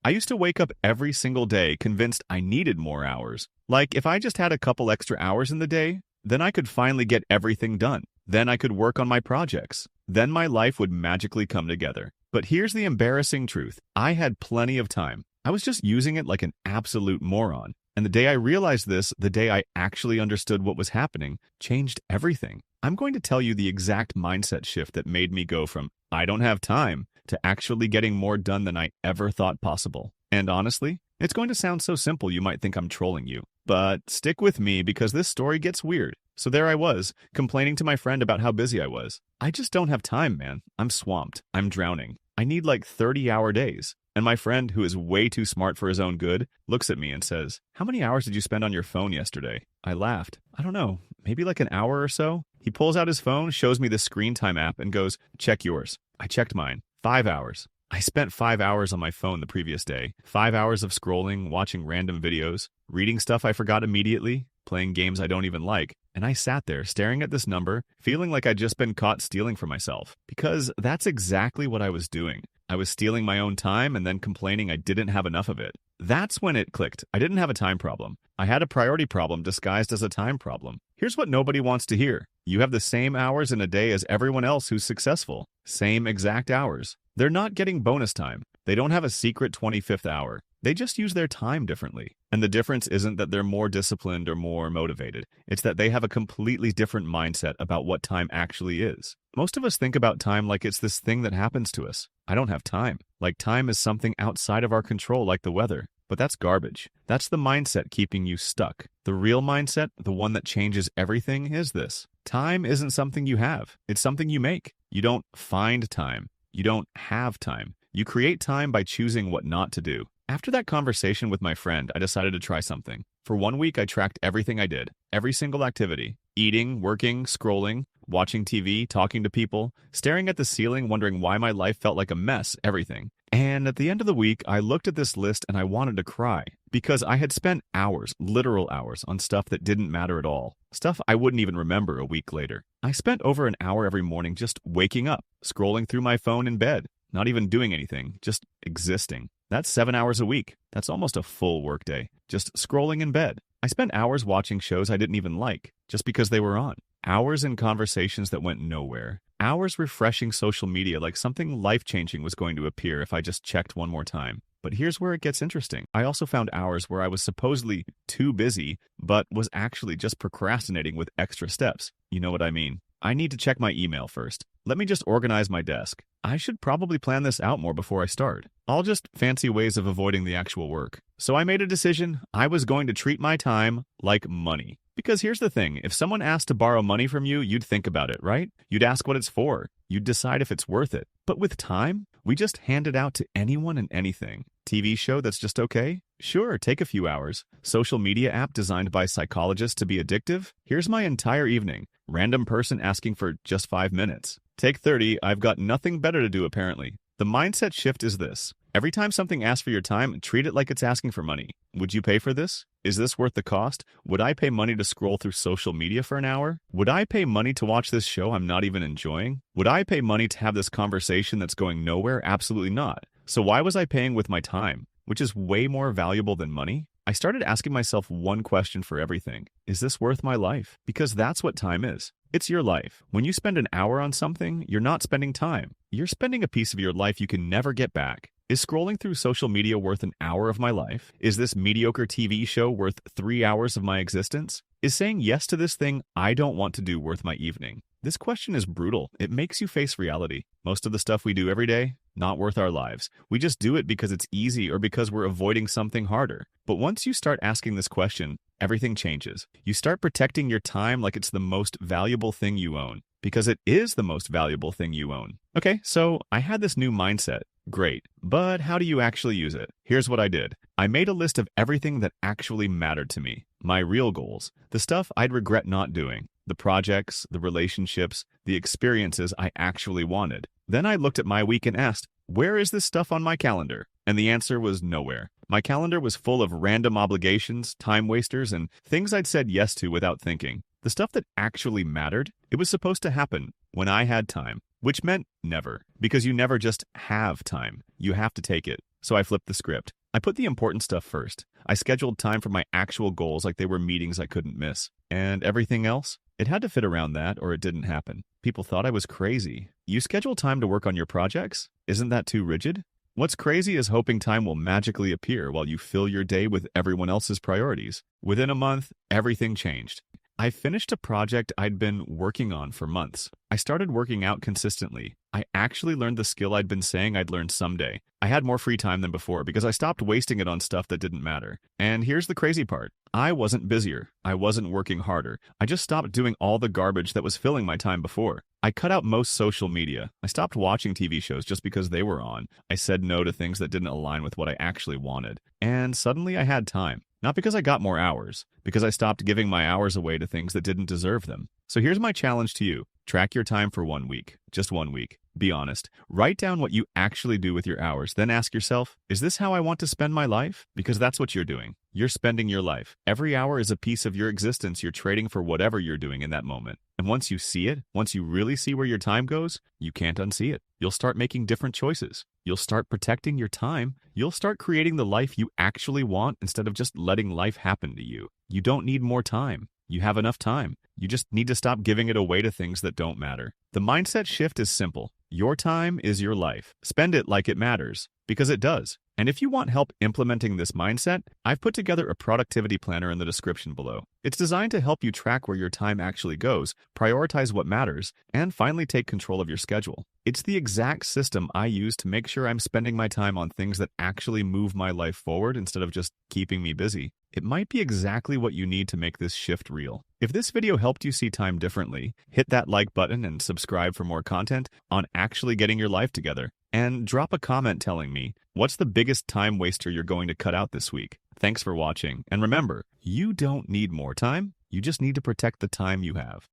I used to wake up every single day convinced I needed more hours. Like, if I just had a couple extra hours in the day, then I could finally get everything done. Then I could work on my projects. Then my life would magically come together. But here's the embarrassing truth. I had plenty of time. I was just using it like an absolute moron. And the day I realized this, the day I actually understood what was happening, changed everything. I'm going to tell you the exact mindset shift that made me go from, I don't have time, to actually getting more done than I ever thought possible. And honestly, it's going to sound so simple you might think I'm trolling you. But stick with me because this story gets weird. So there I was, complaining to my friend about how busy I was. I just don't have time, man. I'm swamped. I'm drowning. I need like 30-hour days. And my friend, who is way too smart for his own good, looks at me and says, "How many hours did you spend on your phone yesterday?" I laughed. I don't know, maybe like an hour or so? He pulls out his phone, shows me the screen time app, and goes, "Check yours." I checked mine. 5 hours. I spent 5 hours on my phone the previous day. 5 hours of scrolling, watching random videos, reading stuff I forgot immediately, playing games I don't even like. And I sat there staring at this number, feeling like I'd just been caught stealing from myself. Because that's exactly what I was doing. I was stealing my own time and then complaining I didn't have enough of it. That's when it clicked. I didn't have a time problem. I had a priority problem disguised as a time problem. Here's what nobody wants to hear. You have the same hours in a day as everyone else who's successful. Same exact hours. They're not getting bonus time. They don't have a secret 25th hour. They just use their time differently. And the difference isn't that they're more disciplined or more motivated. It's that they have a completely different mindset about what time actually is. Most of us think about time like it's this thing that happens to us. I don't have time. Like time is something outside of our control, like the weather. But that's garbage. That's the mindset keeping you stuck. The real mindset, the one that changes everything, is this. Time isn't something you have. It's something you make. You don't find time. You don't have time. You create time by choosing what not to do. After that conversation with my friend, I decided to try something. For 1 week, I tracked everything I did, every single activity. Eating, working, scrolling, watching TV, talking to people, staring at the ceiling, wondering why my life felt like a mess, everything. And at the end of the week, I looked at this list and I wanted to cry. Because I had spent hours, literal hours, on stuff that didn't matter at all. Stuff I wouldn't even remember a week later. I spent over an hour every morning just waking up, scrolling through my phone in bed, not even doing anything, just existing. That's 7 hours a week. That's almost a full workday. Just scrolling in bed. I spent hours watching shows I didn't even like, just because they were on. Hours in conversations that went nowhere. Hours refreshing social media like something life-changing was going to appear if I just checked one more time. But here's where it gets interesting. I also found hours where I was supposedly too busy, but was actually just procrastinating with extra steps. You know what I mean? I need to check my email first. Let me just organize my desk. I should probably plan this out more before I start. All just fancy ways of avoiding the actual work. So I made a decision. I was going to treat my time like money. Because here's the thing, if someone asked to borrow money from you, you'd think about it, right? You'd ask what it's for. You'd decide if it's worth it. But with time, we just hand it out to anyone and anything. TV show that's just okay? Sure, take a few hours. Social media app designed by psychologists to be addictive? Here's my entire evening. Random person asking for just 5 minutes. Take 30, I've got nothing better to do apparently. The mindset shift is this. Every time something asks for your time, treat it like it's asking for money. Would you pay for this? Is this worth the cost? Would I pay money to scroll through social media for an hour? Would I pay money to watch this show I'm not even enjoying? Would I pay money to have this conversation that's going nowhere? Absolutely not. So why was I paying with my time, which is way more valuable than money? I started asking myself one question for everything. Is this worth my life? Because that's what time is. It's your life. When you spend an hour on something, you're not spending time. You're spending a piece of your life you can never get back. Is scrolling through social media worth an hour of my life? Is this mediocre TV show worth 3 hours of my existence? Is saying yes to this thing I don't want to do worth my evening? This question is brutal. It makes you face reality. Most of the stuff we do every day, not worth our lives. We just do it because it's easy or because we're avoiding something harder. But once you start asking this question, everything changes. You start protecting your time like it's the most valuable thing you own. Because it is the most valuable thing you own. Okay, so I had this new mindset. Great, but how do you actually use it? Here's what I did. I made a list of everything that actually mattered to me. My real goals. The stuff I'd regret not doing. The projects, the relationships, the experiences I actually wanted. Then I looked at my week and asked, where is this stuff on my calendar? And the answer was nowhere. My calendar was full of random obligations, time wasters, and things I'd said yes to without thinking. The stuff that actually mattered, it was supposed to happen when I had time, which meant never, because you never just have time. You have to take it. So I flipped the script. I put the important stuff first. I scheduled time for my actual goals like they were meetings I couldn't miss. And everything else? It had to fit around that or it didn't happen. People thought I was crazy. You schedule time to work on your projects? Isn't that too rigid? What's crazy is hoping time will magically appear while you fill your day with everyone else's priorities. Within a month, everything changed. I finished a project I'd been working on for months. I started working out consistently. I actually learned the skill I'd been saying I'd learn someday. I had more free time than before because I stopped wasting it on stuff that didn't matter. And here's the crazy part. I wasn't busier. I wasn't working harder. I just stopped doing all the garbage that was filling my time before. I cut out most social media. I stopped watching TV shows just because they were on. I said no to things that didn't align with what I actually wanted. And suddenly I had time. Not because I got more hours, because I stopped giving my hours away to things that didn't deserve them. So here's my challenge to you. Track your time for 1 week. Just 1 week. Be honest. Write down what you actually do with your hours. Then ask yourself, is this how I want to spend my life? Because that's what you're doing. You're spending your life. Every hour is a piece of your existence you're trading for whatever you're doing in that moment. And once you see it, once you really see where your time goes, you can't unsee it. You'll start making different choices. You'll start protecting your time. You'll start creating the life you actually want instead of just letting life happen to you. You don't need more time. You have enough time. You just need to stop giving it away to things that don't matter. The mindset shift is simple. Your time is your life. Spend it like it matters, because it does. And if you want help implementing this mindset, I've put together a productivity planner in the description below. It's designed to help you track where your time actually goes, prioritize what matters, and finally take control of your schedule. It's the exact system I use to make sure I'm spending my time on things that actually move my life forward instead of just keeping me busy. It might be exactly what you need to make this shift real. If this video helped you see time differently, hit that like button and subscribe for more content on actually getting your life together. And drop a comment telling me, what's the biggest time waster you're going to cut out this week? Thanks for watching. And remember, you don't need more time. You just need to protect the time you have.